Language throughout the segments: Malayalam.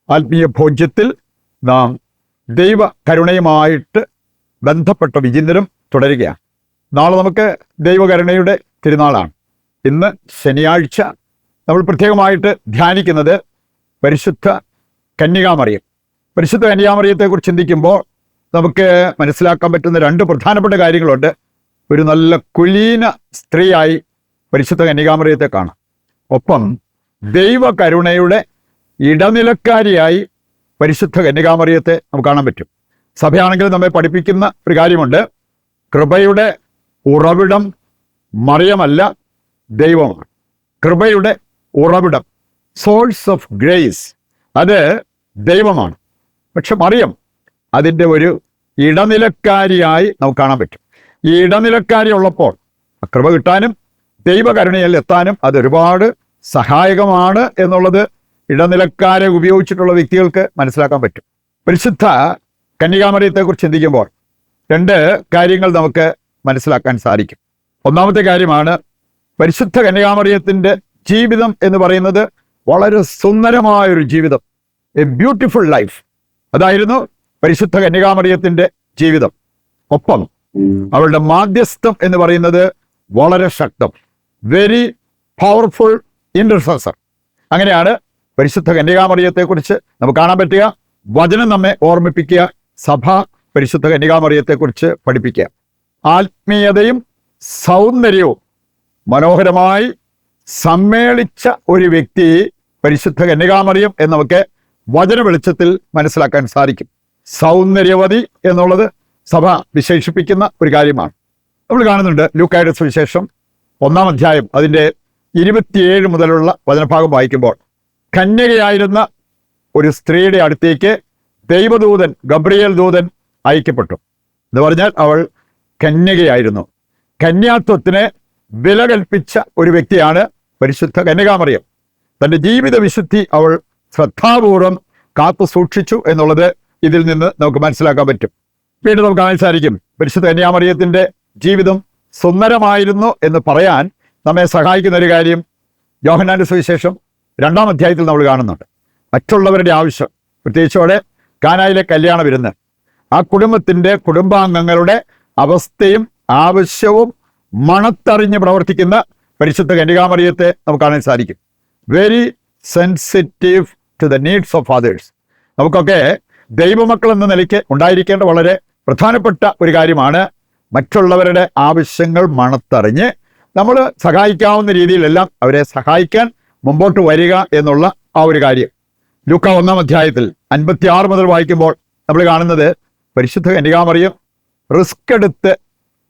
ആത്മീയ ഭോജ്യത്തിൽ നാം ദൈവ കരുണയുമായിട്ട് ബന്ധപ്പെട്ട വിചിന്തനം തുടരുകയാണ്. നാളെ നമുക്ക് ദൈവകരുണയുടെ തിരുനാളാണ്. ഇന്ന് ശനിയാഴ്ച നമ്മൾ പ്രത്യേകമായിട്ട് ധ്യാനിക്കുന്നത് പരിശുദ്ധ കന്യകാമറിയം. പരിശുദ്ധ കന്യകാമറിയത്തെക്കുറിച്ച് ചിന്തിക്കുമ്പോൾ നമുക്ക് മനസ്സിലാക്കാൻ പറ്റുന്ന രണ്ട് പ്രധാനപ്പെട്ട കാര്യങ്ങളുണ്ട്. ഒരു നല്ല കുലീന സ്ത്രീയായി പരിശുദ്ധ കന്യകാമറിയത്തെ കാണാം. ഒപ്പം ദൈവകരുണയുടെ ഇടനിലക്കാരിയായി പരിശുദ്ധ കന്യകാമറിയത്തെ നമുക്ക് കാണാൻ പറ്റും. സഭയാണെങ്കിൽ നമ്മെ പഠിപ്പിക്കുന്ന ഒരു കാര്യമുണ്ട്. കൃപയുടെ ഉറവിടം മറിയമല്ല, ദൈവമാണ്. കൃപയുടെ ഉറവിടം, സോഴ്സ് ഓഫ് ഗ്രേസ്, അത് ദൈവമാണ്. പക്ഷെ മറിയം അതിൻ്റെ ഒരു ഇടനിലക്കാരിയായി നമുക്ക് കാണാൻ പറ്റും. ഈ ഇടനിലക്കാരി ഉള്ളപ്പോൾ കൃപ കിട്ടാനും ദൈവകരുണയിൽ എത്താനും അതൊരുപാട് സഹായകമാണ് എന്നുള്ളത് ഇടനിലക്കാരെ ഉപയോഗിച്ചിട്ടുള്ള വ്യക്തികൾക്ക് മനസ്സിലാക്കാൻ പറ്റും. പരിശുദ്ധ കന്യകാമറിയത്തെക്കുറിച്ച് ചിന്തിക്കുമ്പോൾ രണ്ട് കാര്യങ്ങൾ നമുക്ക് മനസ്സിലാക്കാൻ സാധിക്കും. ഒന്നാമത്തെ കാര്യമാണ്, പരിശുദ്ധ കന്യകാമറിയത്തിൻ്റെ ജീവിതം എന്ന് പറയുന്നത് വളരെ സുന്ദരമായൊരു ജീവിതം, എ ബ്യൂട്ടിഫുൾ ലൈഫ്. അതായിരുന്നു പരിശുദ്ധ കന്യകാമറിയത്തിൻ്റെ ജീവിതം. ഒപ്പം അവളുടെ മാധ്യസ്ഥം എന്ന് പറയുന്നത് വളരെ ശക്തം, വെരി പവർഫുൾ ഇന്റർസെസർ. അങ്ങനെയാണ് പരിശുദ്ധ കന്യകാമറിയത്തെക്കുറിച്ച് നമുക്ക് കാണാൻ പറ്റുക. വചനം നമ്മെ ഓർമ്മിപ്പിക്കുക, സഭ പരിശുദ്ധ കന്യകാമറിയത്തെക്കുറിച്ച് പഠിപ്പിക്കുക. ആത്മീയതയും സൗന്ദര്യവും മനോഹരമായി സമ്മേളിച്ച ഒരു വ്യക്തി പരിശുദ്ധ കന്യകാമറിയം എന്ന് നമുക്ക് വചന വെളിച്ചത്തിൽ മനസ്സിലാക്കാൻ സാധിക്കും. സൗന്ദര്യവതി എന്നുള്ളത് സഭ വിശേഷിപ്പിക്കുന്ന ഒരു കാര്യമാണ്. നമ്മൾ കാണുന്നുണ്ട് ലൂക്കായുടെ സുവിശേഷം 1-ാം അധ്യായം അതിൻ്റെ 27 മുതലുള്ള വചനഭാഗം വായിക്കുമ്പോൾ, കന്യകയായിരുന്ന ഒരു സ്ത്രീയുടെ അടുത്തേക്ക് ദൈവദൂതൻ ഗബ്രിയേൽ ദൂതൻ അയക്കപ്പെട്ടു. എന്ന് പറഞ്ഞാൽ അവൾ കന്യകയായിരുന്നു. കന്യാത്വത്തിന് വില കൽപ്പിച്ച ഒരു വ്യക്തിയാണ് പരിശുദ്ധ കന്യകാമറിയം. തൻ്റെ ജീവിത വിശുദ്ധി അവൾ ശ്രദ്ധാപൂർവം കാത്തു സൂക്ഷിച്ചു എന്നുള്ളത് ഇതിൽ നിന്ന് നമുക്ക് മനസ്സിലാക്കാൻ പറ്റും. വീണ്ടും നമുക്ക് കാണാൻ സാധിക്കും, പരിശുദ്ധ കന്യാമറിയത്തിൻ്റെ ജീവിതം സുന്ദരമായിരുന്നു എന്ന് പറയാൻ നമ്മെ സഹായിക്കുന്ന ഒരു കാര്യം യോഹന്നാന്റെ സുവിശേഷം 2-ാം അധ്യായത്തിൽ നമ്മൾ കാണുന്നുണ്ട്. മറ്റുള്ളവരുടെ ആവശ്യം, പ്രത്യേകിച്ചോടെ കാനായിലെ കല്യാണ വിരുന്ന്, ആ കുടുംബാംഗങ്ങളുടെ അവസ്ഥയും ആവശ്യവും മണത്തറിഞ്ഞ് പ്രവർത്തിക്കുന്ന പരിശുദ്ധ കന്യകാമറിയത്തെ നമുക്ക് കാണാൻ സാധിക്കും. Very sensitive to the needs of others. നമുക്കൊക്കെ ദൈവമക്കൾ എന്ന നിലയ്ക്ക് ഉണ്ടായിരിക്കേണ്ട വളരെ പ്രധാനപ്പെട്ട ഒരു കാര്യമാണ് മറ്റുള്ളവരുടെ ആവശ്യങ്ങൾ മണത്തറിഞ്ഞ് നമ്മൾ സഹായിക്കാവുന്ന രീതിയിലെല്ലാം അവരെ സഹായിക്കാൻ മുമ്പോട്ട് വരിക എന്നുള്ള ആ ഒരു കാര്യം. ലൂക്ക 1-ാം അധ്യായത്തിൽ 56 മുതൽ വായിക്കുമ്പോൾ നമ്മൾ കാണുന്നത് പരിശുദ്ധ കന്യകാമറിയം റിസ്ക് എടുത്ത്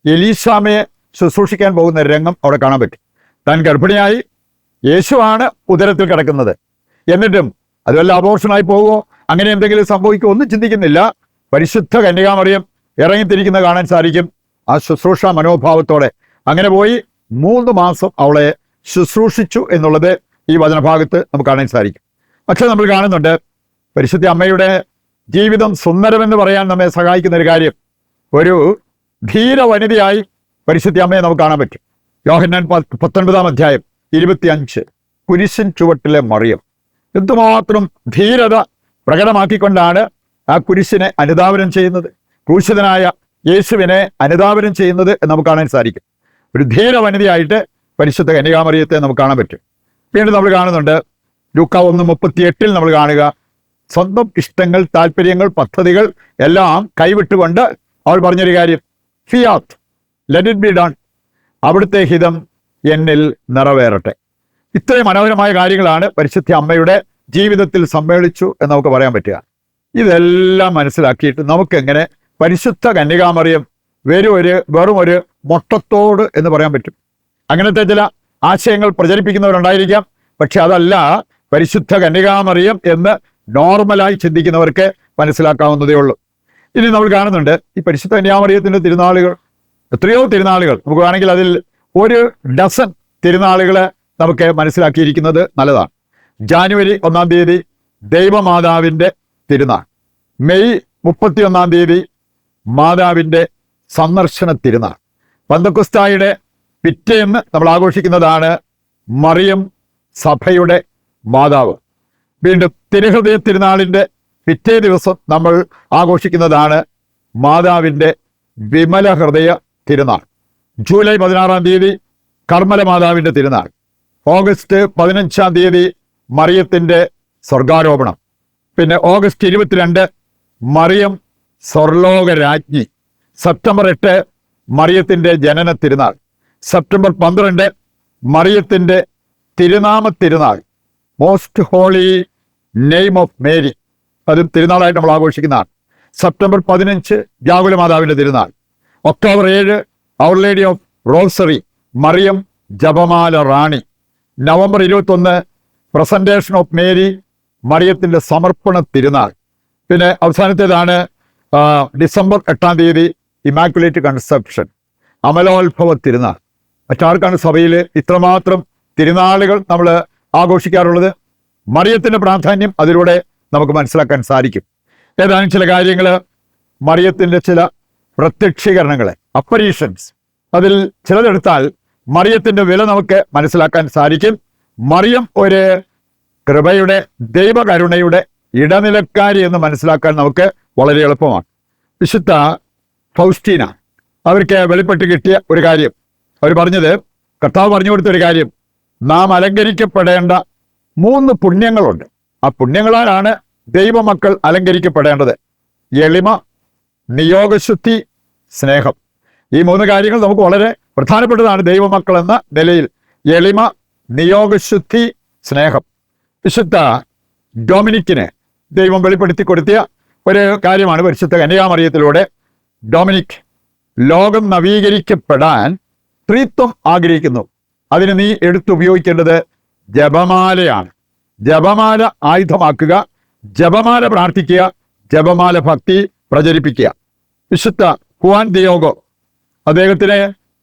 എലീശാമയെ ശുശ്രൂഷിക്കാൻ പോകുന്ന രംഗം അവിടെ കാണാൻ പറ്റും. താൻ ഗർഭിണിയായി, യേശുവാണ് ഉദരത്തിൽ കിടക്കുന്നത്. എന്നിട്ടും അതുവല്ല അബോർഷനായി പോകുമോ, അങ്ങനെ എന്തെങ്കിലും സംഭവിക്കുമോ ഒന്നും ചിന്തിക്കുന്നില്ല. പരിശുദ്ധ കന്യകാമറിയം ഇറങ്ങിത്തിരിക്കുന്നത് കാണാൻ സാധിക്കും. ആ ശുശ്രൂഷ മനോഭാവത്തോടെ അങ്ങനെ പോയി 3 മാസം അവളെ ശുശ്രൂഷിച്ചു എന്നുള്ളത് ഈ വചനഭാഗത്ത് നമുക്ക് കാണാൻ സാധിക്കും. പക്ഷെ നമ്മൾ കാണുന്നുണ്ട് പരിശുദ്ധ അമ്മയുടെ ജീവിതം സുന്ദരമെന്ന് പറയാൻ നമ്മെ സഹായിക്കുന്ന ഒരു കാര്യം, ഒരു ധീര വനിതയായി പരിശുദ്ധ അമ്മയെ നമുക്ക് കാണാൻ പറ്റും. യോഹന്നാൻ 19-ാം അധ്യായം 25, കുരിശിൻ ചുവട്ടിലെ മറിയം. എന്തുമാത്രം ധീരത പ്രകടമാക്കിക്കൊണ്ടാണ് ആ കുരിശിനെ അനുധാവനം ചെയ്യുന്നത്, ക്രൂശിതനായ യേശുവിനെ അനുധാവനം ചെയ്യുന്നത് എന്ന് നമുക്ക് കാണാൻ സാധിക്കും. ഒരു ധീര വനിതയായിട്ട് പരിശുദ്ധ കന്യകാമറിയത്തെ നമുക്ക് കാണാൻ പറ്റും. വീണ്ടും നമ്മൾ കാണുന്നുണ്ട് ലൂക്ക 1:38 നമ്മൾ കാണുക, സ്വന്തം ഇഷ്ടങ്ങൾ, താല്പര്യങ്ങൾ, പദ്ധതികൾ എല്ലാം കൈവിട്ടുകൊണ്ട് അവൾ പറഞ്ഞൊരു കാര്യം, Fiat let it be done, അവിടുത്തെ ഹിതം എന്നിൽ നിറവേറട്ടെ. ഇത്രയും മനോഹരമായ കാര്യങ്ങളാണ് പരിശുദ്ധ അമ്മയുടെ ജീവിതത്തിൽ സമ്മേളിച്ചു എന്ന് നമുക്ക് പറയാൻ പറ്റുക. ഇതെല്ലാം മനസ്സിലാക്കിയിട്ട് നമുക്കെങ്ങനെ പരിശുദ്ധ കന്യകാമറിയം വെറും ഒരു മൊട്ടത്തോട് എന്ന് പറയാൻ പറ്റും? അങ്ങനത്തെ ചില ആശയങ്ങൾ പ്രചരിപ്പിക്കുന്നവരുണ്ടായിരിക്കാം. പക്ഷെ അതല്ല പരിശുദ്ധ കന്യകാമറിയം എന്ന് നോർമലായി ചിന്തിക്കുന്നവർക്ക് മനസ്സിലാക്കാവുന്നതേ ഉള്ളൂ. ഇനി നമ്മൾ കാണുന്നുണ്ട് ഈ പരിശുദ്ധ കന്യാമറിയത്തിൻ്റെ തിരുനാളുകൾ, എത്രയോ തിരുനാളുകൾ. നമുക്ക് വേണമെങ്കിൽ അതിൽ 1 ഡസൻ തിരുനാളുകൾ നമുക്ക് മനസ്സിലാക്കിയിരിക്കുന്നത് നല്ലതാണ്. ജാനുവരി 1-ാം തീയതി ദൈവമാതാവിൻ്റെ തിരുനാൾ, മെയ് 31-ാം തീയതി മാതാവിൻ്റെ സന്ദർശന തിരുനാൾ, പന്തക്കുസ്തായുടെ പിറ്റേന്ന് നമ്മൾ ആഘോഷിക്കുന്നതാണ് മറിയം സഭയുടെ മാതാവ്. വീണ്ടും തിരുഹൃദയ തിരുനാളിൻ്റെ പിറ്റേ ദിവസം നമ്മൾ ആഘോഷിക്കുന്നതാണ് മാതാവിൻ്റെ വിമല ഹൃദയ തിരുനാൾ. ജൂലൈ 16 തീയതി കർമ്മല മാതാവിൻ്റെ തിരുനാൾ. ഓഗസ്റ്റ് 15 തീയതി മറിയത്തിൻ്റെ സ്വർഗാരോപണം. പിന്നെ ഓഗസ്റ്റ് 22 മറിയം സ്വർലോക രാജ്ഞി. സെപ്റ്റംബർ 8 മറിയത്തിൻ്റെ ജനന തിരുനാൾ. സെപ്റ്റംബർ 12 മറിയത്തിൻ്റെ തിരുനാമ തിരുനാൾ, most holy name of Mary. അതും തിരുനാളായിട്ട് നമ്മൾ ആഘോഷിക്കുന്നതാണ്. സെപ്റ്റംബർ 15 വ്യാകുല മാതാവിൻ്റെ തിരുനാൾ. October 7 our lady of rosary, മറിയം ജപമാല റാണി. നവംബർ 21 പ്രസന്റേഷൻ ഓഫ് മേരി, മറിയത്തിൻ്റെ സമർപ്പണ തിരുനാൾ. പിന്നെ അവസാനത്തേതാണ് ഡിസംബർ 8 തീയതി ഇമാക്കുലേറ്റ് കൺസെപ്ഷൻ, അമലോത്ഭവ തിരുനാൾ. മറ്റാർക്കാണ് സഭയിൽ ഇത്രമാത്രം തിരുനാളുകൾ നമ്മൾ ആഘോഷിക്കാറുള്ളത്? മറിയത്തിൻ്റെ പ്രാധാന്യം അതിലൂടെ നമുക്ക് മനസ്സിലാക്കാൻ സാധിക്കും. ഏതാനും ചില കാര്യങ്ങൾ, മറിയത്തിൻ്റെ ചില പ്രത്യക്ഷീകരണങ്ങൾ, അപ്പരീഷൻസ്, അതിൽ ചിലതെടുത്താൽ മറിയത്തിൻ്റെ വില നമുക്ക് മനസ്സിലാക്കാൻ സാധിക്കും. മറിയം ഒരു കൃപയുടെ, ദൈവകരുണയുടെ ഇടനിലക്കാരി എന്ന് മനസ്സിലാക്കാൻ നമുക്ക് വളരെ എളുപ്പമാണ്. വിശുദ്ധ ഫൗസ്റ്റീന, അവർക്ക് വെളിപ്പെട്ട് കിട്ടിയ ഒരു കാര്യം, അവർ പറഞ്ഞത്, കർത്താവ് പറഞ്ഞു കൊടുത്തൊരു കാര്യം, നാം അലങ്കരിക്കപ്പെടേണ്ട 3 പുണ്യങ്ങളുണ്ട്. ആ പുണ്യങ്ങളാലാണ് ദൈവമക്കൾ അലങ്കരിക്കപ്പെടേണ്ടത്. എളിമ, നിയോഗശുദ്ധി, സ്നേഹം. ഈ 3 കാര്യങ്ങൾ നമുക്ക് വളരെ പ്രധാനപ്പെട്ടതാണ് ദൈവമക്കൾ എന്ന നിലയിൽ. എളിമ, നിയോഗശുദ്ധി, സ്നേഹം. വിശുദ്ധ ഡൊമിനിക്കിന് ദൈവം വെളിപ്പെടുത്തി കൊടുത്തിയ ഒരു കാര്യമാണ് പരിശുദ്ധ കന്യകാമറിയത്തിലൂടെ. ഡൊമിനിക്, ലോകം നവീകരിക്കപ്പെടാൻ സ്ത്രീത്വം ആഗ്രഹിക്കുന്നു. അതിന് നീ എടുത്തുപയോഗിക്കേണ്ടത് ജപമാലയാണ്. ജപമാല ആയുധമാക്കുക, ജപമാല പ്രാർത്ഥിക്കുക, ജപമാല ഭക്തി പ്രചരിപ്പിക്കുക. വിശുദ്ധ ഹുവാൻ ദിയോഗോ, അദ്ദേഹത്തിന്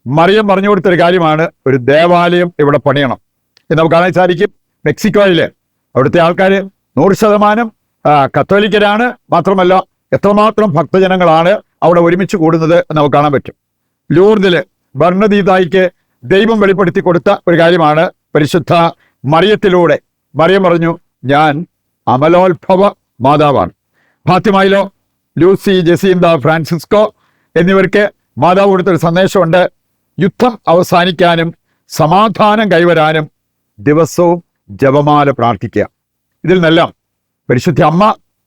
മറിയം പറഞ്ഞു കൊടുത്തൊരു കാര്യമാണ്, ഒരു ദേവാലയം ഇവിടെ പണിയണം എന്ന് നമുക്ക് കാണാൻ സാധിക്കും. മെക്സിക്കോയിൽ അവിടുത്തെ ആൾക്കാർ 100% കത്തോലിക്കരാണ്. മാത്രമല്ല എത്രമാത്രം ഭക്തജനങ്ങളാണ് അവിടെ ഒരുമിച്ച് കൂടുന്നത് എന്ന് നമുക്ക് കാണാൻ പറ്റും. ലൂർദിൽ ബർണദീതായിക്ക് ദൈവം വെളിപ്പെടുത്തി കൊടുത്ത ഒരു കാര്യമാണ് പരിശുദ്ധ മറിയത്തിലൂടെ. മറിയം പറഞ്ഞു, ഞാൻ അമലോത്ഭവ മാതാവാണ്. ഫാത്തിമയിലോ ലൂസി, ജസീന്ത, ഫ്രാൻസിസ്കോ എന്നിവർക്ക് മാതാവ് കൊടുത്തൊരു സന്ദേശമുണ്ട്, യുദ്ധം അവസാനിക്കാനും സമാധാനം കൈവരാനും ദിവസവും ജപമാല പ്രാർത്ഥിക്കുക. ഇതിൽ നിന്നെല്ലാം പരിശുദ്ധ അമ്മ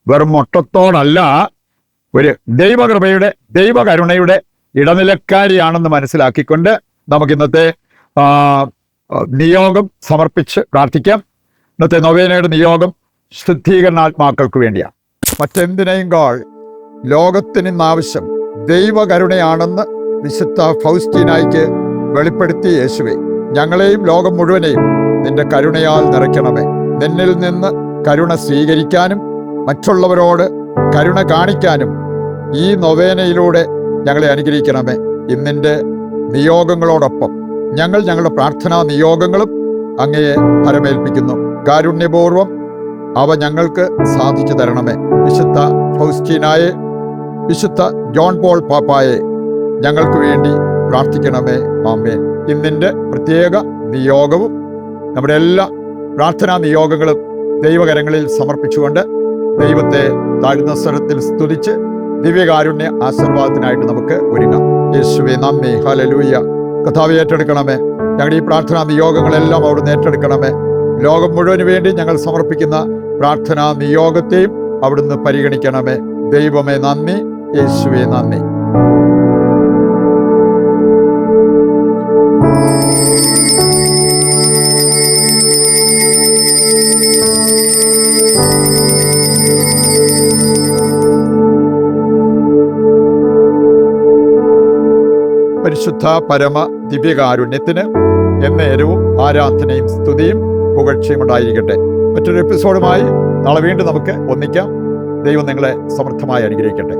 വെറും മൊട്ടത്തോടല്ല, ഒരു ദൈവകൃപയുടെ, ദൈവകരുണയുടെ ഇടനിലക്കാരിയാണെന്ന് മനസ്സിലാക്കിക്കൊണ്ട് നമുക്ക് ഇന്നത്തെ നിയോഗം സമർപ്പിച്ച് പ്രാർത്ഥിക്കാം. ഇന്നത്തെ നൊവേനയുടെ നിയോഗം ശുദ്ധീകരണാത്മാക്കൾക്ക് വേണ്ടിയാണ്. മറ്റെന്തിനേക്കാൾ ലോകത്തിന് ഇന്നാവശ്യം ദൈവകരുണയാണെന്ന് വിശുദ്ധ ഫൗസ്റ്റീനായിക്ക് വെളിപ്പെടുത്തി യേശുവേ, ഞങ്ങളെയും ലോകം മുഴുവനെയും നിന്റെ കരുണയാൽ നിറയ്ക്കണമേ. നിന്നിൽ നിന്ന് കരുണ സ്വീകരിക്കാനും മറ്റുള്ളവരോട് കരുണ കാണിക്കാനും ഈ നൊവേനയിലൂടെ ഞങ്ങളെ അനുഗ്രഹിക്കണമേ. ഇന്നിൻ്റെ നിയോഗങ്ങളോടൊപ്പം ഞങ്ങൾ ഞങ്ങളുടെ പ്രാർത്ഥനാ നിയോഗങ്ങളും അങ്ങയെ ഭരമേൽപ്പിക്കുന്നു. കാരുണ്യപൂർവം അവ ഞങ്ങൾക്ക് സാധിച്ചു തരണമേ. വിശുദ്ധ ഫൗസ്റ്റീനായെ, വിശുദ്ധ ജോൺ പോൾ പാപ്പായെ ഞങ്ങൾക്ക് വേണ്ടി പ്രാർത്ഥിക്കണമേ. ആമേൻ. ഇന്നിൻ്റെ പ്രത്യേക നിയോഗവും നമ്മുടെ എല്ലാ പ്രാർത്ഥനാ നിയോഗങ്ങളും ദൈവകരങ്ങളിൽ സമർപ്പിച്ചുകൊണ്ട് ദൈവത്തെ താഴ്ന്ന സ്വരത്തിൽ സ്തുതിച്ച് ദിവ്യകാരുണ്യ ആശീർവാദത്തിനായിട്ട് നമുക്ക് ഒരുങ്ങാം. യേശുവേ നന്ദി, ഹല്ലേലൂയ. കർത്താവേ ഏറ്റെടുക്കണമേ. ഞങ്ങളുടെ ഈ പ്രാർത്ഥനാ നിയോഗങ്ങളെല്ലാം അവിടുന്ന് ഏറ്റെടുക്കണമേ. ലോകം മുഴുവന് വേണ്ടി ഞങ്ങൾ സമർപ്പിക്കുന്ന പ്രാർത്ഥനാ നിയോഗത്തെയും അവിടുന്ന് പരിഗണിക്കണമേ. ദൈവമേ നന്ദി, യേശുവേ നന്ദി. പരിശുദ്ധ പരമ ദിവ്യകാരുണ്യത്തിന് എന്നേരവും ആരാധനയും സ്തുതിയും പുകഴ്ചയും ഉണ്ടായിരിക്കട്ടെ. മറ്റൊരു എപ്പിസോഡുമായി നാളെ വീണ്ടും നമുക്ക് ഒന്നിക്കാം. ദൈവം നിങ്ങളെ സമൃദ്ധമായി അനുഗ്രഹിക്കട്ടെ.